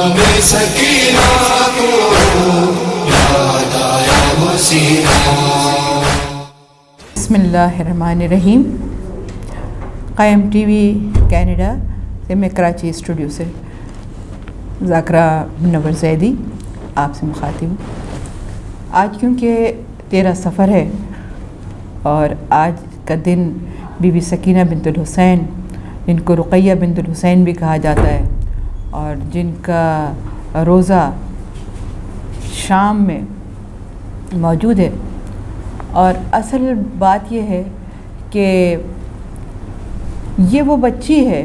ہمیں سکینہ کو یاد آیا وہ سینہ۔ بسم اللہ الرحمن الرحیم۔ قائم ٹی وی کینیڈا سے میں کراچی اسٹوڈیو سے ذاکرہ منور زیدی آپ سے مخاطب ہوں۔ آج کیونکہ 13 صفر ہے اور آج کا دن بی بی سکینہ بنت الحسین، جن کو رقیہ بنت الحسین بھی کہا جاتا ہے اور جن کا روزہ شام میں موجود ہے، اور اصل بات یہ ہے کہ یہ وہ بچی ہے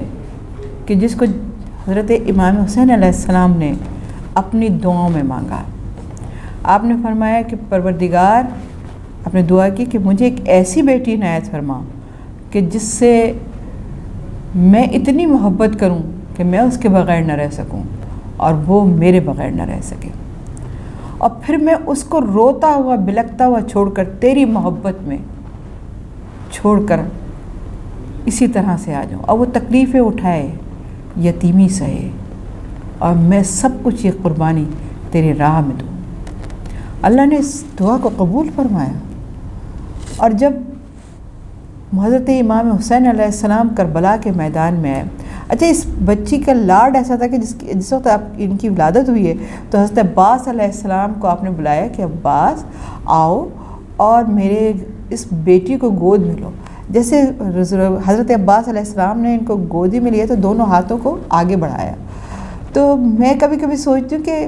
کہ جس کو حضرت امام حسین علیہ السلام نے اپنی دعاؤں میں مانگا۔ آپ نے فرمایا کہ پروردگار، آپ نے دعا کی کہ مجھے ایک ایسی بیٹی عنایت فرما کہ جس سے میں اتنی محبت کروں کہ میں اس کے بغیر نہ رہ سکوں اور وہ میرے بغیر نہ رہ سکے، اور پھر میں اس کو روتا ہوا بلکتا ہوا چھوڑ کر تیری محبت میں چھوڑ کر اسی طرح سے آ جاؤں، اور وہ تکلیفیں اٹھائے، یتیمی سہے، اور میں سب کچھ یہ قربانی تیری راہ میں دوں۔ اللہ نے اس دعا کو قبول فرمایا، اور جب حضرت امام حسین علیہ السلام کربلا کے میدان میں آئے، اچھا اس بچی کا لاڈ ایسا تھا کہ جس وقت ان کی ولادت ہوئی ہے تو حضرت عباس علیہ السلام کو آپ نے بلایا کہ عباس آؤ اور میرے اس بیٹی کو گود میں لو۔ جیسے حضرت عباس علیہ السلام نے ان کو گودی میں لیا تو دونوں ہاتھوں کو آگے بڑھایا۔ تو میں کبھی کبھی سوچتی ہوں کہ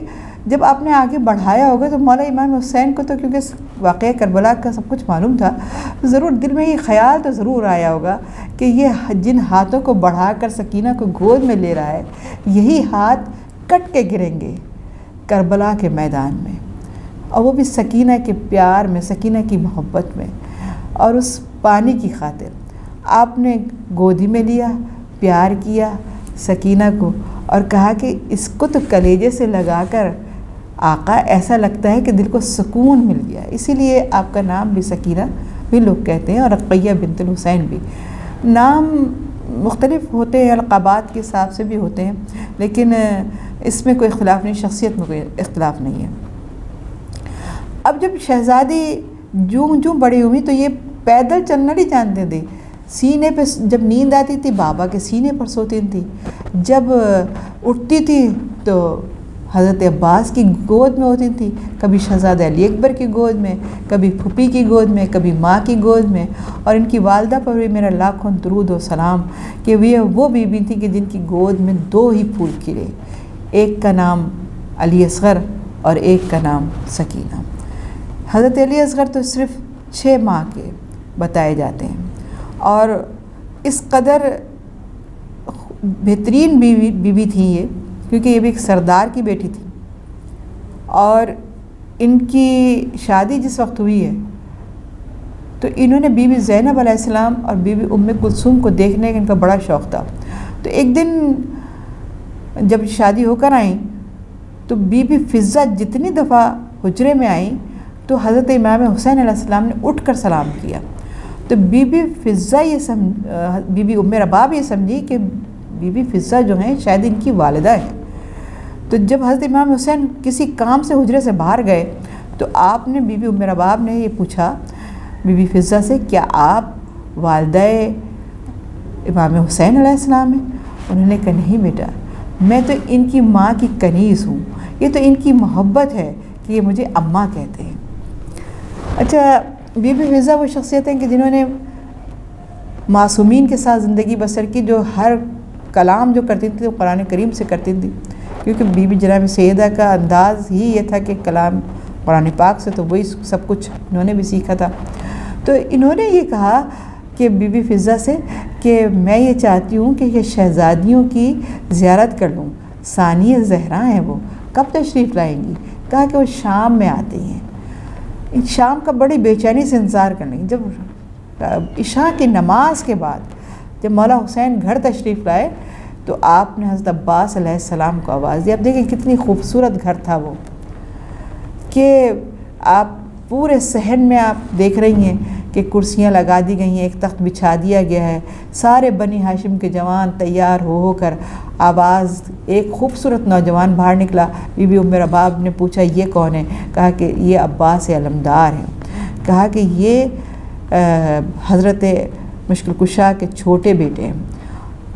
جب آپ نے آگے بڑھایا ہوگا تو مولا امام حسین کو تو کیونکہ واقعہ کربلا کا سب کچھ معلوم تھا، ضرور دل میں یہ خیال تو ضرور آیا ہوگا کہ یہ جن ہاتھوں کو بڑھا کر سکینہ کو گود میں لے رہا ہے، یہی ہاتھ کٹ کے گریں گے کربلا کے میدان میں، اور وہ بھی سکینہ کے پیار میں، سکینہ کی محبت میں، اور اس پانی کی خاطر آپ نے گودی میں لیا، پیار کیا سکینہ کو، اور کہا کہ اس کو تو کلیجے سے لگا کر آقا ایسا لگتا ہے کہ دل کو سکون مل گیا۔ اسی لیے آپ کا نام بھی سکینہ بھی لوگ کہتے ہیں، اور رقیہ بنت الحسین بھی۔ نام مختلف ہوتے ہیں، القابات کے حساب سے بھی ہوتے ہیں، لیکن اس میں کوئی اختلاف نہیں، شخصیت میں کوئی اختلاف نہیں ہے۔ اب جب شہزادی جوں بڑی ہوئی تو یہ پیدل چلنا نہیں جانتے تھے، سینے پہ جب نیند آتی تھی بابا کے سینے پر سوتی تھی، جب اٹھتی تھی تو حضرت عباس کی گود میں ہوتی تھی، کبھی شہزادہ علی اکبر کی گود میں، کبھی پھوپھی کی گود میں، کبھی ماں کی گود میں، اور ان کی والدہ پر بھی میرا لاکھوں درود و سلام کہ وہ بیوی تھی کہ جن کی گود میں 2 ہی پھول کھلے، ایک کا نام علی اصغر اور ایک کا نام سکینہ۔ حضرت علی اصغر تو صرف 6 ماہ کے بتائے جاتے ہیں، اور اس قدر بہترین بیوی تھی یہ، کیونکہ یہ بھی ایک سردار کی بیٹی تھی، اور ان کی شادی جس وقت ہوئی ہے تو انہوں نے بی بی زینب علیہ السلام اور بی بی ام کلثوم کو دیکھنے کا ان کا بڑا شوق تھا۔ تو ایک دن جب شادی ہو کر آئیں تو بی بی فضہ جتنی دفعہ حجرے میں آئیں تو حضرت امام حسین علیہ السلام نے اٹھ کر سلام کیا، تو be be Fizza be be ام رباب یہ سمجھی کہ بی بی فضہ جو ہیں شاید ان کی والدہ ہیں۔ تو جب حضرت امام حسین کسی کام سے حجرے سے باہر گئے تو آپ نے بی بی ام رباب نے یہ پوچھا بی بی فضہ سے، کیا آپ والدہ امام حسین علیہ السلام ہیں؟ انہوں نے کہا نہیں بیٹا، میں تو ان کی ماں کی کنیز ہوں، یہ تو ان کی محبت ہے کہ یہ مجھے اماں کہتے ہیں۔ اچھا، بی بی فضہ وہ شخصیت ہیں کہ جنہوں نے معصومین کے ساتھ زندگی بسر کی، جو ہر کلام جو کرتی تھی وہ قرآن کریم سے کرتی تھی، کیونکہ بی بی جناب سیدہ کا انداز ہی یہ تھا کہ کلام قرآن پاک سے، تو وہی سب کچھ انہوں نے بھی سیکھا تھا۔ تو انہوں نے یہ کہا کہ بی بی فضہ سے کہ میں یہ چاہتی ہوں کہ یہ شہزادیوں کی زیارت کر لوں، ثانیہ زہرا ہیں، وہ کب تشریف لائیں گی؟ کہا کہ وہ شام میں آتی ہیں۔ شام کا بڑی بے چینی سے انتظار کرنے، جب عشاء کی نماز کے بعد جب مولا حسین گھر تشریف لائے تو آپ نے حضرت عباس علیہ السلام کو آواز دی۔ اب دیکھیں کتنی خوبصورت گھر تھا وہ، کہ آپ پورے صحن میں آپ دیکھ رہی ہیں کہ کرسیاں لگا دی گئی ہیں، ایک تخت بچھا دیا گیا ہے، سارے بنی ہاشم کے جوان تیار ہو کر آواز، ایک خوبصورت نوجوان باہر نکلا۔ بی بی ام رباب نے پوچھا یہ کون ہے؟ کہا کہ یہ عباس علمدار ہیں۔ کہا کہ یہ حضرت مشکل کشا کے چھوٹے بیٹے ہیں۔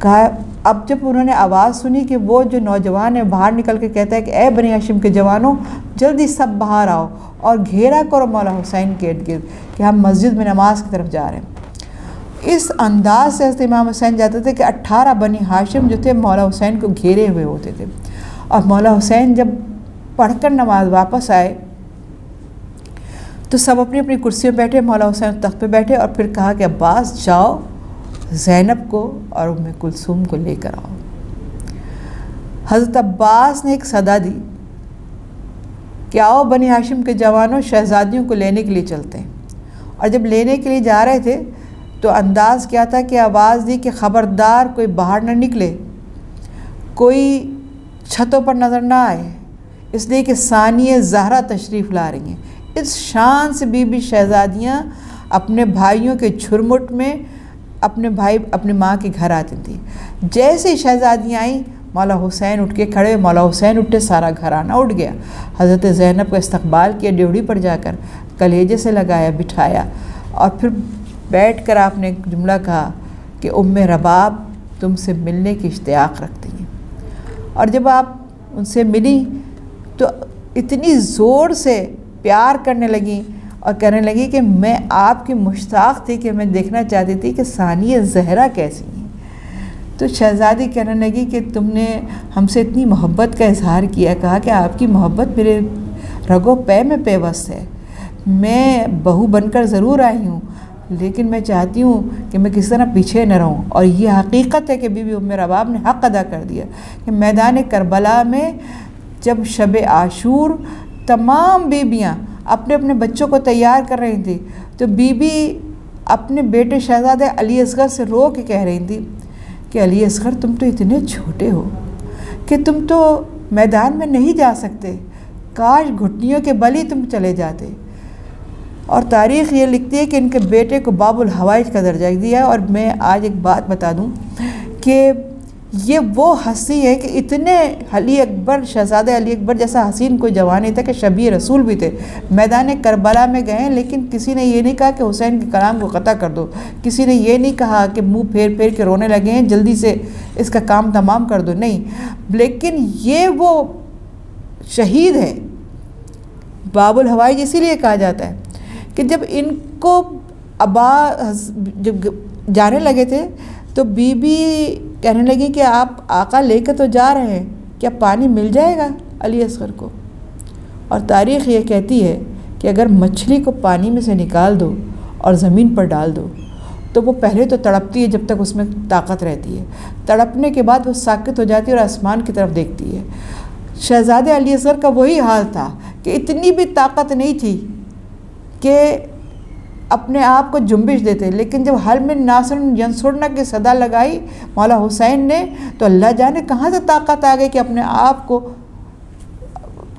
کہا اب جب انہوں نے آواز سنی کہ وہ جو نوجوان ہے باہر نکل کے کہتا ہے کہ اے بنی ہاشم کے جوانوں، جلدی سب باہر آؤ اور گھیرا کرو مولا حسین کے ارد گرد کہ ہم مسجد میں نماز کی طرف جا رہے ہیں۔ اس انداز سے حضرت امام حسین جاتے تھے کہ 18 بنی ہاشم جو تھے مولا حسین کو گھیرے ہوئے ہوتے تھے، اور مولا حسین جب پڑھ کر نماز واپس آئے تو سب اپنی اپنی کرسیوں بیٹھے، مولا حسین تخت پہ بیٹھے، اور پھر کہا کہ عباس جاؤ زینب کو اور ام کلثوم کو لے کر آؤ۔ حضرت عباس نے ایک صدا دی کہ آؤ بنی ہاشم کے جوانوں، شہزادیوں کو لینے کے لیے چلتے ہیں۔ اور جب لینے کے لیے جا رہے تھے تو انداز کیا تھا کہ آواز دی کہ خبردار کوئی باہر نہ نکلے، کوئی چھتوں پر نظر نہ آئے، اس لیے کہ ثانیہ زہرا تشریف لا رہی ہیں۔ اس شان سے بی بی شہزادیاں اپنے بھائیوں کے جھرمٹ میں اپنی ماں کے گھر آتی تھیں۔ جیسے ہی شہزادیاں آئیں مولا حسین اٹھ کے کھڑے، مولا حسین اٹھے، سارا گھرانہ اٹھ گیا۔ حضرت زینب کا استقبال کیا، ڈیوڑی پر جا کر کلیجے سے لگایا، بٹھایا، اور پھر بیٹھ کر آپ نے ایک جملہ کہا کہ ام رباب تم سے ملنے کی اشتیاق رکھتی ہیں۔ اور جب آپ ان سے ملی تو اتنی زور سے پیار کرنے لگیں اور کہنے لگی کہ میں آپ کی مشتاق تھی، کہ میں دیکھنا چاہتی تھی کہ ثانیہ زہرا کیسی ہیں۔ تو شہزادی کہنے لگی کہ تم نے ہم سے اتنی محبت کا اظہار کیا، کہا کہ آپ کی محبت میرے رگو پے میں پیوست ہے، میں بہو بن کر ضرور آئی ہوں، لیکن میں چاہتی ہوں کہ میں کسی طرح پیچھے نہ رہوں۔ اور یہ حقیقت ہے کہ بی بی ام رباب نے حق ادا کر دیا کہ میدان کربلا میں جب شب عاشور تمام بیبیاں اپنے اپنے بچوں کو تیار کر رہی تھیں تو بی بی اپنے بیٹے شہزادے علی اصغر سے رو کے کہہ رہی تھی کہ علی اصغر تم تو اتنے چھوٹے ہو کہ تم تو میدان میں نہیں جا سکتے، کاش گھٹنیوں کے بل ہی تم چلے جاتے۔ اور تاریخ یہ لکھتی ہے کہ ان کے بیٹے کو باب الحوائج کا درجہ دیا۔ اور میں آج ایک بات بتا دوں کہ یہ وہ ہستی ہے کہ اتنے علی اکبر، شہزادہ علی اکبر جیسا حسین کوئی جوان نہیں تھا، کہ شبیہ رسول بھی تھے، میدان کربلا میں گئے، لیکن کسی نے یہ نہیں کہا کہ حسین کے کلام کو قطع کر دو، کسی نے یہ نہیں کہا کہ منہ پھیر پھیر کے رونے لگے ہیں جلدی سے اس کا کام تمام کر دو، نہیں، لیکن یہ وہ شہید ہے۔ باب الحوائج اسی لیے کہا جاتا ہے کہ جب ان کو جب جانے لگے تھے تو بی بی کہنے لگی کہ آپ آقا لے کے تو جا رہے ہیں، کیا پانی مل جائے گا علی اصغر کو؟ اور تاریخ یہ کہتی ہے کہ اگر مچھلی کو پانی میں سے نکال دو اور زمین پر ڈال دو تو وہ پہلے تو تڑپتی ہے جب تک اس میں طاقت رہتی ہے، تڑپنے کے بعد وہ ساکت ہو جاتی ہے اور آسمان کی طرف دیکھتی ہے۔ شہزادے علی اصغر کا وہی حال تھا کہ اتنی بھی طاقت نہیں تھی کہ اپنے آپ کو جنبش دیتے، لیکن جب حل من ناصر ینصرنا کی صدا لگائی مولا حسین نے تو اللہ جانے کہاں سے طاقت آ گئی کہ اپنے آپ کو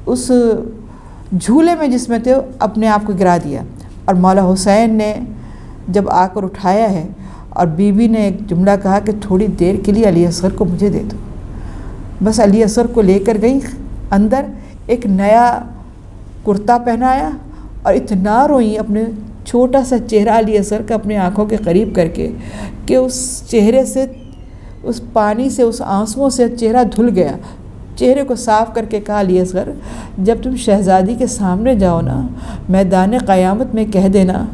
اس جھولے میں جس میں تھے اپنے آپ کو گرا دیا۔ اور مولا حسین نے جب آ کر اٹھایا ہے اور بی بی نے ایک جملہ کہا کہ تھوڑی دیر کے لیے علی اصغر کو مجھے دے دو، بس علی اصغر کو لے کر گئی اندر، ایک نیا کرتا پہنایا اور اتنا روئی اپنے چھوٹا سا چہرہ علی اصغر کا اپنے آنکھوں کے قریب کر کے کہ اس چہرے سے، اس پانی سے، اس آنسوؤں سے چہرہ دھل گیا۔ چہرے کو صاف کر کے کہا علی اصغر جب تم شہزادی کے سامنے جاؤ نا، میدان قیامت میں کہہ دینا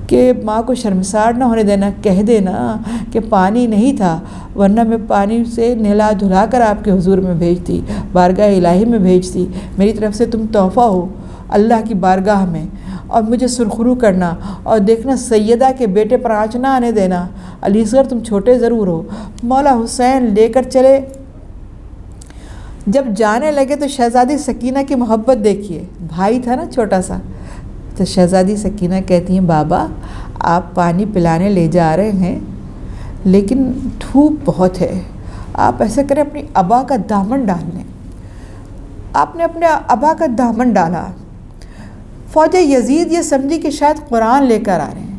کہ ماں کو شرمسار نہ ہونے دینا، کہہ دینا کہ پانی نہیں تھا ورنہ میں پانی سے نہلا دھلا کر آپ کے حضور میں بھیجتی، بارگاہ الہی میں بھیجتی، میری طرف سے تم تحفہ ہو اللہ کی بارگاہ میں، اور مجھے سرخرو کرنا اور دیکھنا سیدہ کے بیٹے پر آنچ نہ آنے دینا، علی اصغر تم چھوٹے ضرور ہو۔ مولا حسین لے کر چلے، جب جانے لگے تو شہزادی سکینہ کی محبت دیکھیے، بھائی تھا نا چھوٹا سا، تو شہزادی سکینہ کہتی ہیں بابا آپ پانی پلانے لے جا رہے ہیں لیکن دھوپ بہت ہے، آپ ایسے کریں اپنی ابا کا دامن ڈال لیں۔ آپ نے اپنے ابا کا دامن ڈالا، فوج یزید یہ سمجھی کہ شاید قرآن لے کر آ رہے ہیں،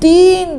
3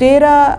13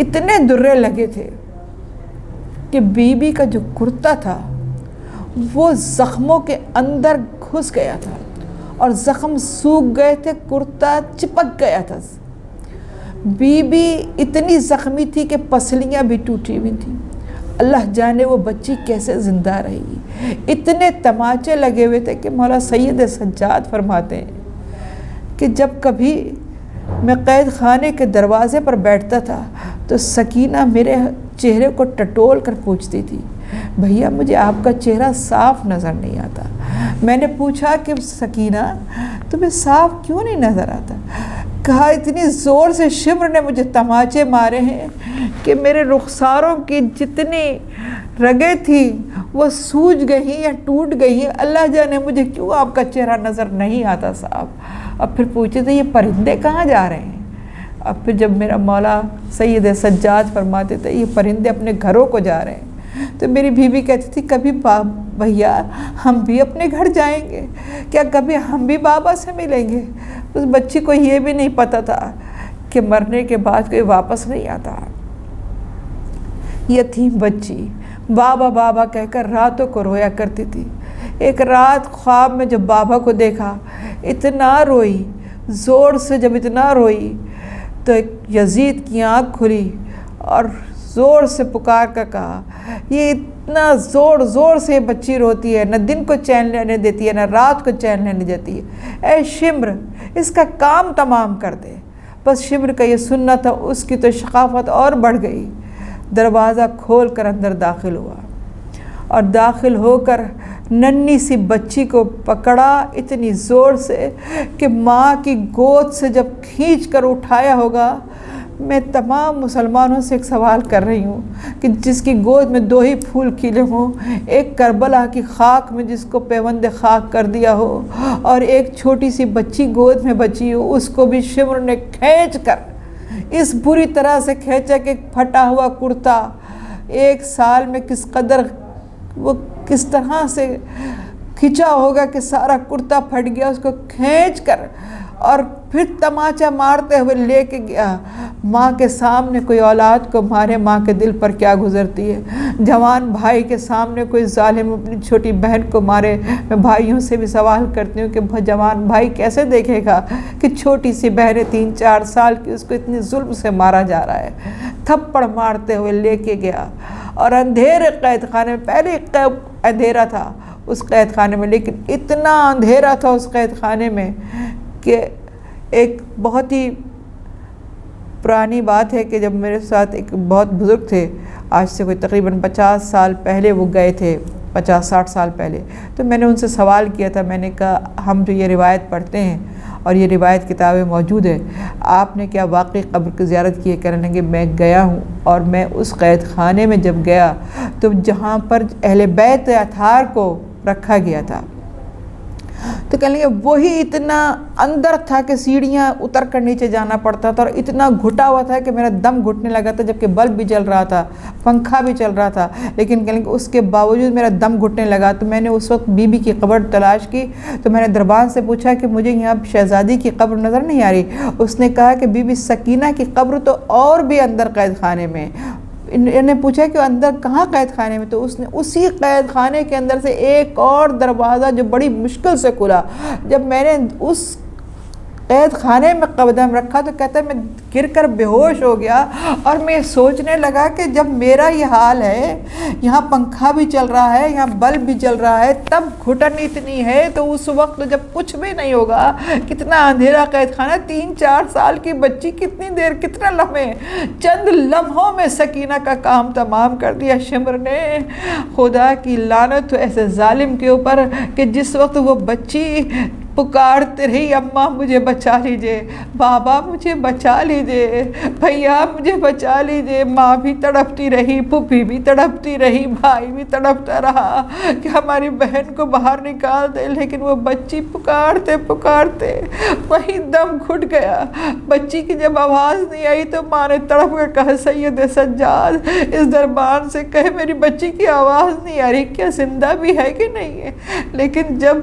اتنے درے لگے تھے کہ بی بی کا جو کرتا تھا وہ زخموں کے اندر گھس گیا تھا اور زخم سوکھ گئے تھے، کرتا چپک گیا تھا۔ بی بی اتنی زخمی تھی کہ پسلیاں بھی ٹوٹی ہوئی تھیں۔ اللہ جانے وہ بچی کیسے زندہ رہی۔ اتنے تماچے لگے ہوئے تھے کہ مولا سید سجاد فرماتے ہیں کہ جب کبھی میں قید خانے کے دروازے پر بیٹھتا تھا تو سکینہ میرے چہرے کو ٹٹول کر پوچھتی تھی، بھیا مجھے آپ کا چہرہ صاف نظر نہیں آتا۔ میں نے پوچھا کہ سکینہ تمہیں صاف کیوں نہیں نظر آتا؟ کہا اتنی زور سے شمر نے مجھے تماچے مارے ہیں کہ میرے رخساروں کی جتنی رگیں تھیں وہ سوج گئی یا ٹوٹ گئی ہیں، اللہ جانے مجھے کیوں آپ کا چہرہ نظر نہیں آتا صاحب۔ اب پھر پوچھے تھے یہ پرندے کہاں جا رہے ہیں؟ اب پھر جب میرا مولا سید سجاد فرماتے تھے یہ پرندے اپنے گھروں کو جا رہے ہیں، تو میری بیوی کہتی تھی کبھی بھیا ہم بھی اپنے گھر جائیں گے کیا؟ کبھی ہم بھی بابا سے ملیں گے؟ اس بچی کو یہ بھی نہیں پتہ تھا کہ مرنے کے بعد کوئی واپس نہیں آتا۔ یتیم بچی بابا بابا کہہ کر راتوں کو رویا کرتی تھی۔ ایک رات خواب میں جب بابا کو دیکھا اتنا روئی، زور سے جب اتنا روئی تو یزید کی آنکھ کھلی اور زور سے پکار کر کہا، یہ اتنا زور سے بچی روتی ہے، نہ دن کو چین لینے دیتی ہے نہ رات کو چین لینے دیتی ہے، اے شمر اس کا کام تمام کر دے۔ بس شمر کا یہ سننا تھا، اس کی تو شقافت اور بڑھ گئی۔ دروازہ کھول کر اندر داخل ہوا اور داخل ہو کر ننھی سی بچی کو پکڑا اتنی زور سے کہ ماں کی گود سے جب کھینچ کر اٹھایا ہوگا۔ میں تمام مسلمانوں سے ایک سوال کر رہی ہوں کہ جس کی گود میں 2 ہی پھول کھلے ہوں، ایک کربلا کی خاک میں جس کو پیوند خاک کر دیا ہو اور ایک چھوٹی سی بچی گود میں بچی ہو، اس کو بھی شمر نے کھینچ کر اس بری طرح سے کھینچا کہ پھٹا ہوا کرتا 1 سال میں کس قدر وہ کس طرح سے کھینچا ہوگا کہ سارا کرتا پھٹ گیا، اس کو کھینچ کر اور پھر تماچا مارتے ہوئے لے کے گیا۔ ماں کے سامنے کوئی اولاد کو مارے، ماں کے دل پر کیا گزرتی ہے؟ جوان بھائی کے سامنے کوئی ظالم اپنی چھوٹی بہن کو مارے، میں بھائیوں سے بھی سوال کرتی ہوں کہ جوان بھائی کیسے دیکھے گا کہ چھوٹی سی بہن 3-4 سال کی اس کو اتنی ظلم سے مارا جا رہا ہے؟ تھپڑ مارتے ہوئے لے کے گیا اور اندھیرے قید خانے میں، پہلے اندھیرا تھا اس قید خانے میں، لیکن اتنا اندھیرا تھا اس قید خانے میں کہ ایک بہت ہی پرانی بات ہے کہ جب میرے ساتھ ایک بہت بزرگ تھے، آج سے کوئی تقریباً 50 سال پہلے وہ گئے تھے، 50-60 سال پہلے، تو میں نے ان سے سوال کیا تھا، میں نے کہا ہم جو یہ روایت پڑھتے ہیں اور یہ روایت کتابیں موجود ہے، آپ نے کیا واقعی قبر کی زیارت کی ہے؟ کہنے لگے میں گیا ہوں اور میں اس قید خانے میں جب گیا تو جہاں پر اہل بیت اطہار کو رکھا گیا تھا تو کہنے لگے وہی اتنا اندر تھا کہ سیڑھیاں اتر کر نیچے جانا پڑتا تھا اور اتنا گھٹا ہوا تھا کہ میرا دم گھٹنے لگا تھا، جبکہ بلب بھی جل رہا تھا، پنکھا بھی چل رہا تھا، لیکن کہنے لگے اس کے باوجود میرا دم گھٹنے لگا۔ تو میں نے اس وقت بی بی کی قبر تلاش کی تو میں نے دربان سے پوچھا کہ مجھے یہاں شہزادی کی قبر نظر نہیں آ رہی۔ اس نے کہا کہ بی بی سکینہ کی قبر تو اور بھی اندر قید خانے میں۔ انہوں نے پوچھا کہ اندر کہاں قید خانے میں؟ تو اس نے اسی قید خانے کے اندر سے ایک اور دروازہ جو بڑی مشکل سے کھلا۔ جب میں نے اس قید خانے میں قدم رکھا تو کہتا ہے میں گر کر بے ہوش ہو گیا اور میں سوچنے لگا کہ جب میرا یہ حال ہے، یہاں پنکھا بھی چل رہا ہے، یہاں بلب بھی چل رہا ہے، تب گھٹن اتنی ہے، تو اس وقت جب کچھ بھی نہیں ہوگا، کتنا اندھیرا قید خانہ، 3-4 سال کی بچی کتنی دیر، کتنا لمحے، چند لمحوں میں سکینہ کا کام تمام کر دیا شمر نے۔ خدا کی لعنت ہو ایسے ظالم کے اوپر کہ جس وقت وہ بچی پکارتے رہی اماں مجھے بچا لیجئے، بابا مجھے بچا لیجئے، بھیا مجھے بچا لیجئے، ماں بھی تڑپتی رہی، پھوپھی بھی تڑپتی رہی، بھائی بھی تڑپتا رہا کہ ہماری بہن کو باہر نکال دے، لیکن وہ بچی پکارتے پکارتے وہی دم گھٹ گیا۔ بچی کی جب آواز نہیں آئی تو ماں نے تڑپ کر کہا سید سجاد اس دربان سے کہے میری بچی کی آواز نہیں آ رہی، کیا زندہ بھی ہے کہ نہیں ہے؟ لیکن جب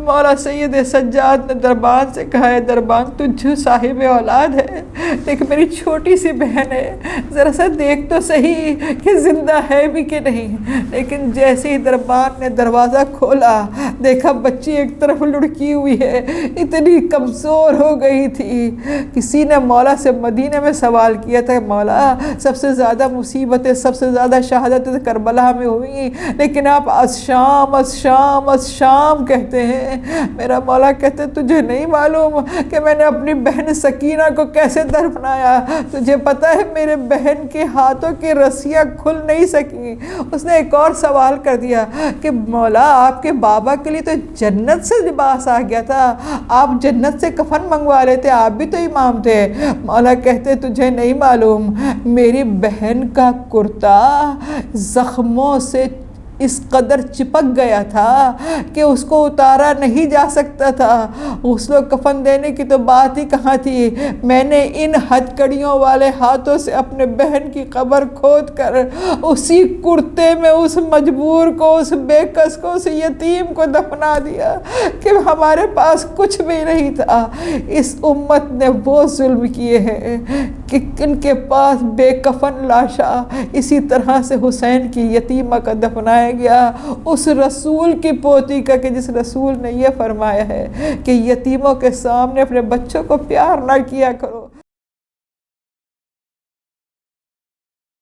مولا سید سجاد نے دربان سے کہا ہے دربان تجھ صاحب اولاد ہے، لیکن میری چھوٹی سی بہن ہے، ذرا سا دیکھ تو صحیح کہ زندہ ہے بھی کہ نہیں۔ لیکن جیسے ہی دربان نے دروازہ کھولا دیکھا بچی ایک طرف لڑکی ہوئی ہے، اتنی کمزور ہو گئی تھی۔ کسی نے مولا سے مدینے میں سوال کیا تھا مولا سب سے زیادہ مصیبتیں، سب سے زیادہ شہادتیں کربلا میں ہوئی، لیکن آپ از شام از شام از شام کہتے ہیں۔ میرا مولا کہتے تجھے نہیں معلوم کہ میں نے اپنی بہن سکینہ کو کیسے دفنایا؟ تجھے پتہ ہے میرے بہن کے ہاتھوں کی رسیاں کھل نہیں سکی۔ اس نے ایک اور سوال کر دیا کہ مولا آپ کے بابا کے لیے تو جنت سے لباس آ گیا تھا، آپ جنت سے کفن منگوا لیتے، آپ بھی تو امام تھے۔ مولا کہتے تجھے نہیں معلوم میری بہن کا کرتا زخموں سے اس قدر چپک گیا تھا کہ اس کو اتارا نہیں جا سکتا تھا، غسل و کفن دینے کی تو بات ہی کہاں تھی۔ میں نے ان ہتھکڑیوں والے ہاتھوں سے اپنے بہن کی قبر کھود کر اسی کرتے میں اس مجبور کو، اس بے کس کو، اس یتیم کو دفنا دیا کہ ہمارے پاس کچھ بھی نہیں تھا۔ اس امت نے وہ ظلم کیے ہیں کہ ان کے پاس بے کفن لاشا اسی طرح سے حسین کی یتیمہ کا دفنایا گیا، اس رسول کی پوتی کا کہ جس رسول نے یہ فرمایا ہے کہ یتیموں کے سامنے اپنے بچوں کو پیار نہ کیا کرو۔